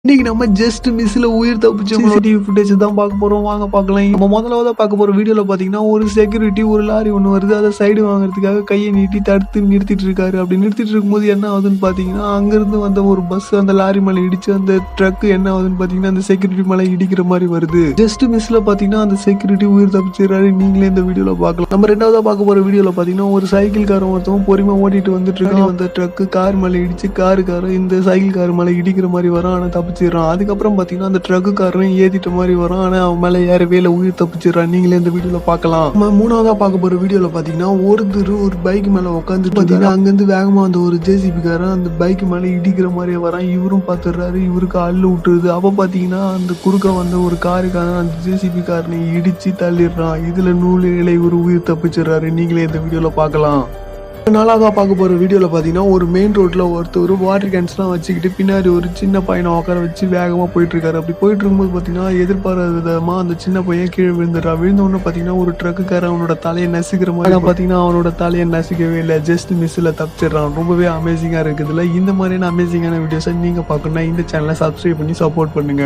இன்னைக்கு நம்ம ஜஸ்ட் மிஸ்ல உயிர் தப்பிச்ச சிசிடிவி ஃபுட்டேஜ் தான் பார்க்க போறோம். வாங்க பார்க்கலாம். நம்ம முதலாவதா பார்க்க போற வீடியோல பாத்தீங்கன்னா ஒரு செக்யூரிட்டி ஒரு லாரி ஒன்று வருது. அதை சைடு வாங்குறதுக்காக கையை நீட்டி தடுத்து நிறுத்திட்டு இருக்காரு. அப்படி நிறுத்திட்டு இருக்கும்போது என்ன ஆகுதுன்னு பாத்தீங்கன்னா அங்கிருந்து வந்த ஒரு பஸ் அந்த லாரி மேல இடிச்சு அந்த ட்ரக் என்ன ஆகுதுன்னு பாத்தீங்கன்னா அந்த செக்யூரிட்டி மேல இடிக்கிற மாதிரி வருது. ஜஸ்ட் மிஸ்ல பாத்தீங்கன்னா அந்த செக்யூரிட்டி உயிர் தப்பிச்சிடறாரு. நீங்களே இந்த வீடியோல பார்க்கலாம். நம்ம ரெண்டாவதா பார்க்க போற வீடியோல பாத்தீங்கன்னா ஒரு சைக்கிள் காரன் ஒருத்தவங்க பொறுமையா ஓட்டிட்டு வந்துட்டு இருக்கான். அந்த ட்ரக் கார் மேல இடிச்சு காருக்காரன் இந்த சைக்கிள் கார் மேல இடிக்கிற மாதிரி வரும். ஆனா தப்பிச்சிடறான். அதுக்கப்புறம் பாத்தீங்கன்னா அந்த ட்ரக்குக்காரன் ஏத்திட்ட மாதிரி வரும். ஆனா அவன் மேல ஏறவே இல்லை, உயிர் தப்பிச்சிடறான். நீங்களே இந்த வீடியோல பார்க்கலாம். நம்ம மூணாவதா பார்க்க போற வீடியோல பாத்தீங்கன்னா ஒருத்தர் ஒரு பைக் மேல உட்காந்துட்டு பாத்தீங்கன்னா அங்கிருந்து வேகமா அந்த ஒரு ஜேசிபி காரன் அந்த பைக் மேல இடிக்கிற மாதிரியே வரான். இவரும் பாத்துறாரு. இவருக்கு அள்ளு விட்டுருது. அப்ப பாத்தீங்கன்னா அந்த குறுக்க வந்த ஒரு காருக்காரன் அந்த ஜேசிபி காரனை இடிச்சு தள்ளிடுறான். இதுல நூலிலே இவர் உயிர் தப்பிச்சிடறாரு. நீங்களே இந்த வீடியோல பார்க்கலாம். நாளாக பார்க்க போற வீடியோல பாத்தீங்கன்னா ஒரு மெயின் ரோட்ல ஒருத்தர் வாட்டர் கேன்ஸ் எல்லாம் வச்சுக்கிட்டு பின்னாடி ஒரு சின்ன பையனை உட்கார வச்சு வேகமா போயிட்டு இருக்காரு. அப்படி போயிட்டு இருக்கும்போது பாத்தீங்கன்னா எதிர்பாராத விதமா அந்த சின்ன பையன் கீழே விழுந்துடுறா. விழுந்த உடனே பாத்தீங்கன்னா ஒரு ட்ரக்குக்காரன் அவனோட தலையை நசுக்கிற மாதிரி பாத்தீங்கன்னா அவனோட தலையை நசுக்கவே இல்லை, ஜஸ்ட் மிஸ்ல தப்பிச்சிடறான். ரொம்பவே அமேசிங்கா இருக்குதுல்ல. இந்த மாதிரியான அமேசிங்கான வீடியோஸை நீங்க பார்க்கணும்னா இந்த சேனலை சப்ஸ்கிரைப் பண்ணி சப்போர்ட் பண்ணுங்க.